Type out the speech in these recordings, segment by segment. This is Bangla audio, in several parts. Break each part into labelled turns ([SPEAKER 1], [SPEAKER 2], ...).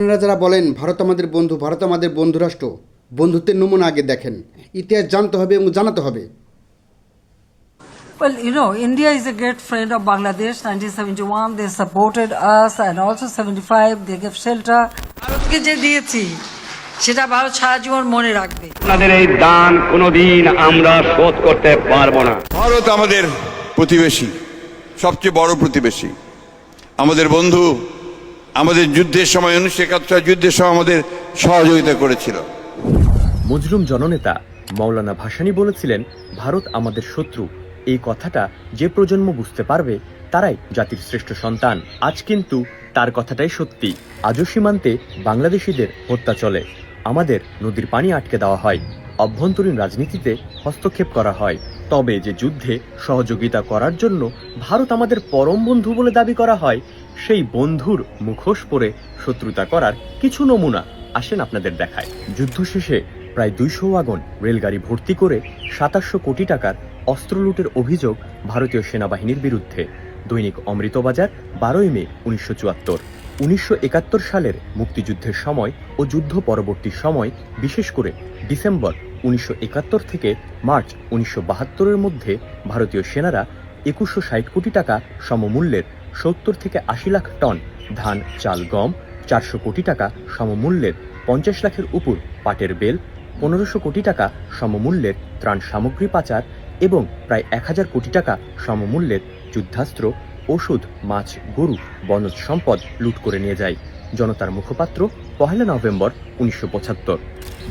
[SPEAKER 1] আপনারা যারা বলেন ভারত আমাদের বন্ধু, ভারত আমাদের বন্ধুরাষ্ট্র, বন্ধুত্বের নমুনা আগে দেখেন। ইতিহাস জানতে হবে এবং জানাতে হবে।
[SPEAKER 2] Well, India is a great friend of Bangladesh. 1971, they supported us, and also 75, they gave shelter. ভারতকে যে দিয়েছি সেটা ভারত সারা জীবন মনে রাখবে।
[SPEAKER 3] আপনাদের এই দান কোনোদিন আমরা শোধ করতে পারবো না।
[SPEAKER 4] ভারত আমাদের প্রতিবেশী, সবচেয়ে বড় প্রতিবেশী, আমাদের বন্ধু। আমাদের যুদ্ধের সময় 1971 যুদ্ধের সময় আমাদের সহযোগিতা করেছিল।
[SPEAKER 5] মজলুম জননেতা মৌলানা ভাসানী বলেছিলেন, ভারত আমাদের শত্রু। এই কথাটা যে প্রজন্ম বুঝতে পারবে তারাই জাতির শ্রেষ্ঠ সন্তান। আজ কিন্তু তার কথাটাই সত্যি। আজও সীমান্তে বাংলাদেশিদের হত্যা চলে, আমাদের নদীর পানি আটকে দেওয়া হয়, অভ্যন্তরীণ রাজনীতিতে হস্তক্ষেপ করা হয়। তবে যে যুদ্ধে সহযোগিতা করার জন্য ভারত আমাদের পরম বন্ধু বলে দাবি করা হয়, সেই বন্ধুর মুখোশ পরে শত্রুতা করার কিছু নমুনা আসেন আপনাদের দেখায়। যুদ্ধ শেষে প্রায় 200 ওয়াগন রেলগাড়ি ভর্তি করে 2700 কোটি টাকার অস্ত্র লুটের অভিযোগ ভারতীয় সেনাবাহিনীর বিরুদ্ধে। দৈনিক অমৃতবাজার 12 মে 1974। 1971 সালের মুক্তিযুদ্ধের সময় ও যুদ্ধ পরবর্তী সময়, বিশেষ করে ডিসেম্বর 1971 থেকে মার্চ 1972-এর মধ্যে ভারতীয় সেনারা 2160 কোটি টাকা সমমূল্যের 70 থেকে 80 লাখ টন ধান, চাল, গম, 400 কোটি টাকা সমমূল্যের 50 লাখের উপর পাটের বেল, 1500 কোটি টাকা সমমূল্যের ত্রাণ সামগ্রী পাচার এবং প্রায় 1000 কোটি টাকা সমমূল্যের যুদ্ধাস্ত্র, ওষুধ, মাছ, গরু, বনজ সম্পদ লুট করে নিয়ে যায়। জনতার মুখপাত্র 1 নভেম্বর 1975।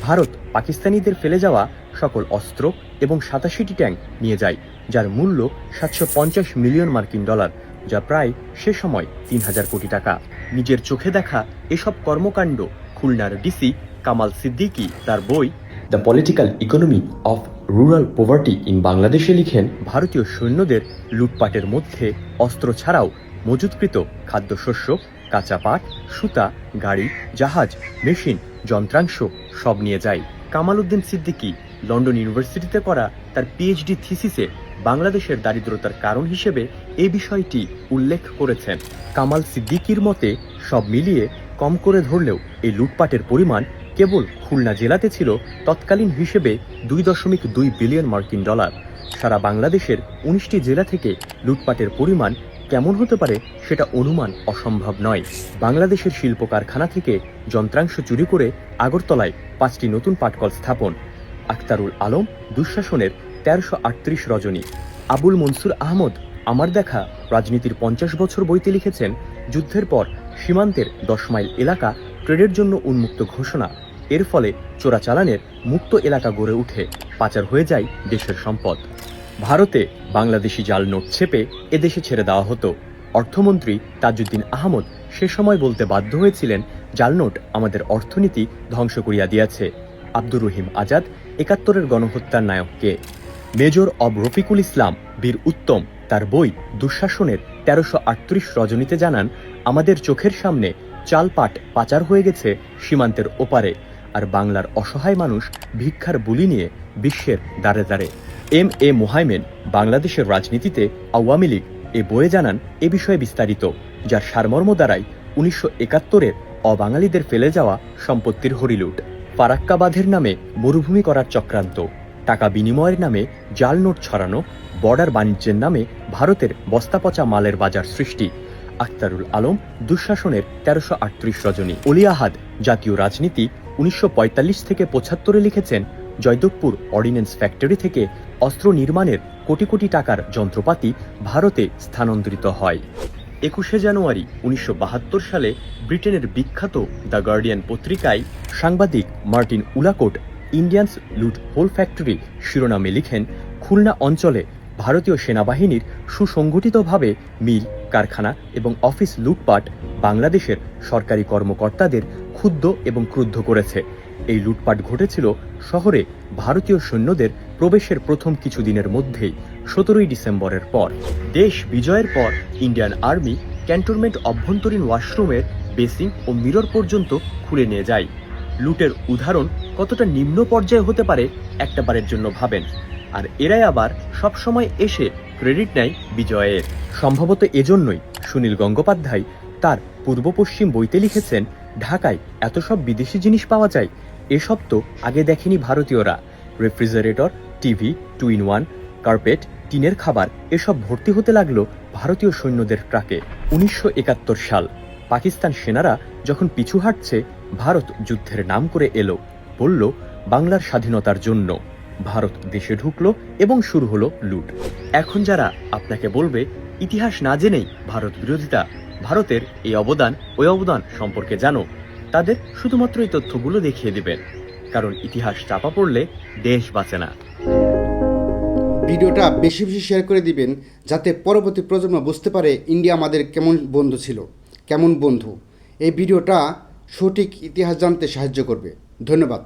[SPEAKER 5] ভারত পাকিস্তানিদের ফেলে যাওয়া সকল অস্ত্র এবং 87টি ট্যাঙ্ক নিয়ে যায়, যার মূল্য 750 মিলিয়ন মার্কিন ডলার, যা প্রায় সে সময় 3000 কোটি টাকা। নিজের চোখে দেখা এসব কর্মকাণ্ড খুলনার ডিসি কামাল সিদ্দিকী তার বই the political economy of rural poverty in বাংলাদেশে লিখেন, ভারতীয় সৈন্যদের লুটপাটের মধ্যে অস্ত্র ছাড়াও মজুতকৃত খাদ্যশস্য, কাঁচা পাট, সুতা, গাড়ি, জাহাজ, মেশিন, যন্ত্রাংশ সব নিয়ে যায়। কামাল উদ্দিন সিদ্দিকী লন্ডন ইউনিভার্সিটিতে করা তার পিএইচডি থিসিসে বাংলাদেশের দারিদ্রতার কারণ হিসেবে এই বিষয়টি উল্লেখ করেছেন। কামাল সিদ্দিকীর মতে, সব মিলিয়ে কম করে ধরলেও এই লুটপাটের পরিমাণ কেবল খুলনা জেলাতে ছিল তৎকালীন হিসেবে 2.2 বিলিয়ন মার্কিন ডলার। সারা বাংলাদেশের 19টি জেলা থেকে লুটপাটের পরিমাণ কেমন হতে পারে সেটা অনুমান অসম্ভব নয়। বাংলাদেশের শিল্প কারখানা থেকে যন্ত্রাংশ চুরি করে আগরতলায় 5টি নতুন পাটকল স্থাপন। আখতারুল আলম দুঃশাসনের 1338 রজনী। আবুল মনসুর আহমদ আমার দেখা রাজনীতির 50 বছর বইতে লিখেছেন, যুদ্ধের পর সীমান্তের 10 মাইল এলাকা ট্রেডের জন্য উন্মুক্ত ঘোষণা। এর ফলে চোরাচালানের মুক্ত এলাকা গড়ে উঠে পাচার হয়ে যায় দেশের সম্পদ। ভারতে বাংলাদেশি জাল নোট ছেপে এদেশে ছেড়ে দেওয়া হতো। অর্থমন্ত্রী তাজউদ্দিন আহমদ সে সময় বলতে বাধ্য হয়েছিলেন, জাল নোট আমাদের অর্থনীতি ধ্বংস করিয়া দিয়াছে। আব্দুর রহিম আজাদ 71-এর গণহত্যার নায়ক কে? মেজর অব রফিকুল ইসলাম বীর উত্তম তার বই দুঃশাসনের 1338 রজনীতে জানান, আমাদের চোখের সামনে চাল পাট পাচার হয়ে গেছে সীমান্তের ওপারে, আর বাংলার অসহায় মানুষ ভিক্ষার বুলি নিয়ে বিশ্বের দ্বারে দ্বারে। এম.এ. মোহাইমেন বাংলাদেশের রাজনীতিতে আওয়ামী লীগ এ বইয়ে জানান এ বিষয়ে বিস্তারিত, যার সারমর্ম দ্বারাই 1971-এর অবাঙালিদের ফেলে যাওয়া সম্পত্তির হরিলুট, ফারাক্কা বাঁধের নামে মরুভূমি করার চক্রান্ত, টাকা বিনিময়ের নামে জাল নোট ছড়ানো, বর্ডার বাণিজ্যের নামে ভারতের বস্তাপচা মালের বাজার সৃষ্টি। আখতারুল আলম দুঃশাসনের 1338 রজনী। অলি আহাদ জাতীয় রাজনীতি 1945 থেকে 75-এ লিখেছেন, জয়দেবপুর অর্ডিন্যান্স ফ্যাক্টরি থেকে অস্ত্র নির্মাণের কোটি কোটি টাকার যন্ত্রপাতি ভারতে স্থানান্তরিত হয়। 21শে জানুয়ারি 1972 সালে ব্রিটেনের বিখ্যাত দ্য গার্ডিয়ান পত্রিকায় সাংবাদিক মার্টিন উলাকোট ইন্ডিয়ান্স লুট হোল ফ্যাক্টরি শিরোনামে লিখেন, খুলনা অঞ্চলে ভারতীয় সেনাবাহিনীর সুসংগঠিতভাবে মিল, কারখানা এবং অফিস লুটপাট বাংলাদেশের সরকারি কর্মকর্তাদের ক্ষুব্ধ এবং ক্রুদ্ধ করেছে। এই লুটপাট ঘটেছিল শহরে ভারতীয় সৈন্যদের প্রবেশের প্রথম কিছুদিনের মধ্যেই, 17ই ডিসেম্বরের পর। দেশ বিজয়ের পর ইন্ডিয়ান আর্মি ক্যান্টনমেন্ট অভ্যন্তরীণ ওয়াশরুমের বেসিং ও মিরর পর্যন্ত খুলে নিয়ে যায়। লুটের উদাহরণ কতটা নিম্ন পর্যায়ে হতে পারে একটা বারের জন্য ভাবেন, আর এরাই আবার সবসময় এসে ক্রেডিট নেয় বিজয়ের। সম্ভবত এজন্যই সুনীল গঙ্গোপাধ্যায় তার পূর্ব পশ্চিম বইতে লিখেছেন, ঢাকায় এত সব বিদেশি জিনিস পাওয়া যায়, এসব তো আগে দেখেনি ভারতীয়রা। রেফ্রিজারেটর, টিভি, 2-in-1, কার্পেট, টিনের খাবার এসব ভর্তি হতে লাগলো ভারতীয় সৈন্যদের ট্রাকে। 1971 সাল, পাকিস্তান সেনারা যখন পিছু হাঁটছে, ভারত যুদ্ধের নাম করে এলো, বলল বাংলার স্বাধীনতার জন্য। ভারত দেশে ঢুকলো এবং শুরু হলো লুট। এখন যারা আপনাকে বলবে ইতিহাস না জেনেই ভারত বিরোধিতা, ভারতের এই অবদান ওই অবদান সম্পর্কে জানো, তাদের শুধুমাত্র এই তথ্যগুলো দেখিয়ে দিবেন, কারণ ইতিহাস চাপা পড়লে দেশ বাঁচে না।
[SPEAKER 1] ভিডিওটা বেশি বেশি শেয়ার করে দিবেন, যাতে পরবর্তী প্রজন্ম বুঝতে পারে ইন্ডিয়া আমাদের কেমন বন্ধু ছিল, কেমন বন্ধু। এই ভিডিওটা সঠিক ইতিহাস জানতে সাহায্য করবে। ধন্যবাদ।